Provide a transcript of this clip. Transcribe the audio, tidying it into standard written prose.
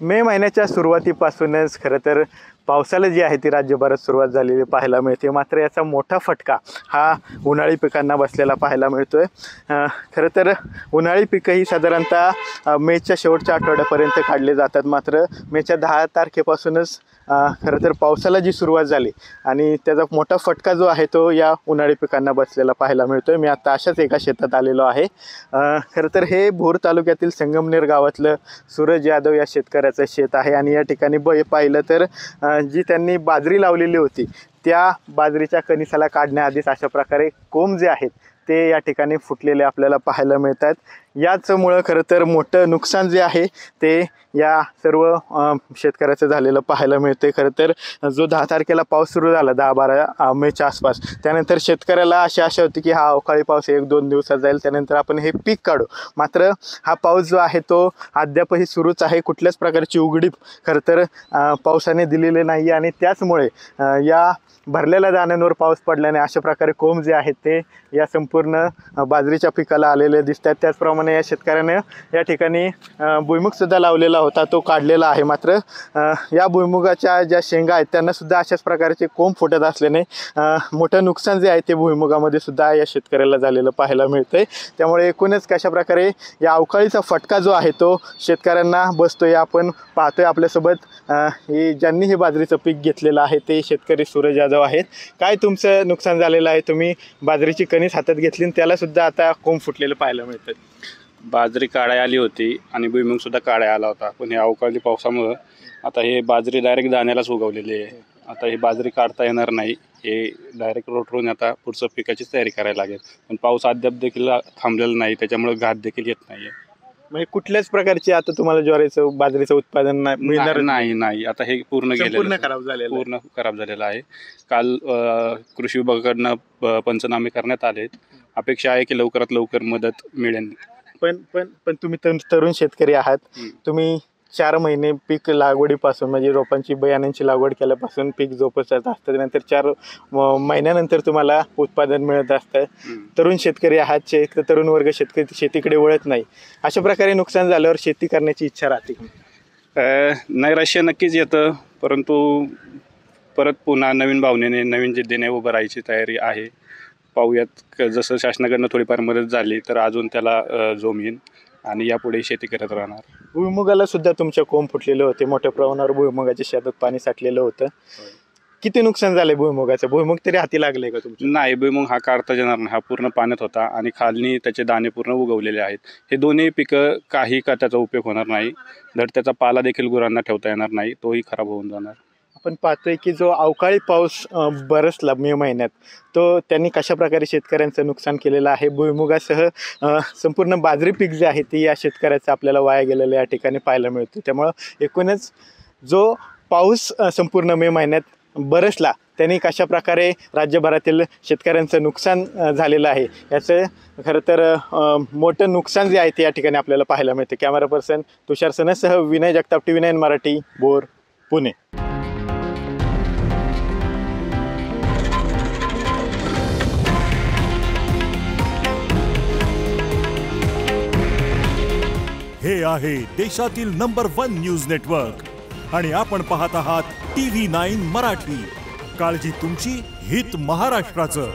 मे महिन्याच्या सुरुवातीपासूनच खरं तर पावसाला जी आहे ती राज्यभरात सुरुवात झालेली पाहायला मिळते। मात्र याचा मोठा फटका हा उन्हाळी पिकांना बसलेला पाहायला मिळतोय। खरं तर उन्हाळी पिकंही साधारणतः मेच्या शेवटच्या आठवड्यापर्यंत काढले जातात। मात्र मेच्या 10 तारखेपासूनच खरं तर पावसाला जी सुरुवात झाली आणि त्याचा मोठा फटका जो आहे तो या उन्हाळी पिकांना बसलेला पाहायला मिळतोय। मी आता अशाच एका शेतात आलेलो आहे। खरं तर हे भोर तालुक्यातील संगमनेर गावातलं सूरज यादव या शेतकऱ्याचं शेत आहे आणि या ठिकाणी पाहिलं तर जी त्यांनी बाजरी लावलेली होती त्या बाजरीच्या कणिसाला काढण्याआधीच अशा प्रकारे कोंब जे आहेत ते या ठिकाणी फुटलेले आपल्याला पाहायला मिळतात। याचमुळे खरं तर मोठं नुकसान जे आहे ते या सर्व शेतकऱ्याचं झालेलं पाहायला मिळते। खरं तर जो 10 तारखेला पाऊस सुरू झाला 10-12 मेच्या आसपास, त्यानंतर शेतकऱ्याला अशी आशा होती की हा अवकाळी पाऊस 1-2 दिवसात जाईल, त्यानंतर आपण हे पीक काढू। मात्र हा पाऊस जो आहे तो अद्यापही सुरूच आहे। कुठल्याच प्रकारची उघडीप खरं तर पावसाने दिलेली नाही आणि त्याचमुळे या भरलेल्या दाण्यांवर पाऊस पडल्याने अशा प्रकारे कोंब जे आहेत ते या संपूर्ण बाजरीच्या पिकाला आलेले दिसतात। त्याचप्रमाणे या शेतकऱ्याने या ठिकाणी भुईमुग सुद्धा लावलेला होता, तो काढलेला आहे। मात्र या भुईमुगाच्या ज्या शेंगा आहेत त्यांना सुद्धा अशाच प्रकारचे कोंब फुटत असल्याने मोठं नुकसान जे आहे ते भुईमुगामध्ये सुद्धा या शेतकऱ्याला झालेलं पाहायला मिळतंय। त्यामुळे एकूणच कशा प्रकारे या अवकाळीचा फटका जो आहे तो शेतकऱ्यांना बसतोय आपण पाहतोय। आपल्यासोबत ज्यांनी हे बाजरीचं पीक घेतलेलं आहे ते शेतकरी सूरज यादव आहेत। काय तुमचं नुकसान झालेलं आहे? तुम्ही बाजरीची कणीस हातात घेतली आणि त्याला सुद्धा आता कोंब फुटलेलं पाहायला मिळतं। बाजरी काढायला आली होती आणि भुईमुग सुद्धा काढायला आला होता, पण हे अवकाळी पावसामुळं आता हे बाजरी डायरेक्ट दाण्यालाच उगवलेली आहे। आता ही बाजरी काढता येणार नाही, हे डायरेक्ट रोटरून आता पुढचं पिकाचीच तयारी करायला लागेल। पण पाऊस अद्याप देखील थांबलेला नाही, त्याच्यामुळे घात देखील येत नाही आहे। म्हणजे कुठल्याच प्रकारची आता तुम्हाला ज्वारीचं बाजरीचं उत्पादन मिळणार नाही। आता हे पूर्ण खराब झालेलं आहे। काल कृषी विभागाकडनं पंचनामे करण्यात आले। अपेक्षा आहे की लवकरात लवकर मदत मिळेल। पण तुम्ही तरुण शेतकरी आहात, तुम्ही 4 महिने पीक लागवडीपासून म्हणजे रोपांची बियाण्यांची लागवड केल्यापासून पीक जोपासत असतं, त्यानंतर 4 महिन्यानंतर तुम्हाला उत्पादन मिळत असतं। तरुण शेतकरी आहात, तरुण वर्ग शेतीकडे वळत नाही, अशा प्रकारे नुकसान झाल्यावर शेती करण्याची इच्छा राहते? नैराश्य नक्कीच येतं, परंतु परत पुन्हा नवीन भावनेने नवीन जिद्दीने उभं राहायची तयारी आहे। पाहूयात, जसं शासनाकडनं थोडीफार मदत झाली तर अजून त्याला जोम येईल आणि यापुढे शेती करत राहणार। भुईमुगाला सुद्धा तुमच्या कोंब फुटलेले होते, मोठ्या प्रमाणावर भुईमुगाच्या शेतात पाणी साठलेलं होतं। किती नुकसान झालंय भुईमुगाचं? भुईमुग तरी हाती लागले का तुमचं? नाही, भुईमुग हा काढता येणार नाही, हा पूर्ण पाण्यात होता आणि खालनी त्याचे दाणे पूर्ण उगवलेले आहेत। हे दोन्ही पिकं काही का त्याचा उपयोग होणार नाही, धड त्याचा पाला देखील गुरांना ठेवता येणार नाही, तोही खराब होऊन जाणार। आपण पाहतोय की जो अवकाळी पाऊस बरसला मे महिन्यात, तो त्यांनी कशा प्रकारे शेतकऱ्यांचं नुकसान केलेलं आहे। भुईमुगासह संपूर्ण बाजरी पीक जे आहे ती या शेतकऱ्याचं आपल्याला वाया गेलेलं या ठिकाणी पाहायला मिळतं। त्यामुळं एकूणच जो पाऊस संपूर्ण मे महिन्यात बरसला त्यांनी कशा प्रकारे राज्यभरातील शेतकऱ्यांचं नुकसान झालेलं आहे याचं खरं तर मोठं नुकसान जे आहे ते या ठिकाणी आपल्याला पाहायला मिळतं। कॅमेरा पर्सन तुषार सनसह विनय जगताप, TV9 मराठी, भोर, पुणे। हे आहे देशातील नंबर 1 न्यूज नेटवर्क आणि आपण पाहत आहात TV9 मराठी। काळजी तुमची, हित महाराष्ट्राचं।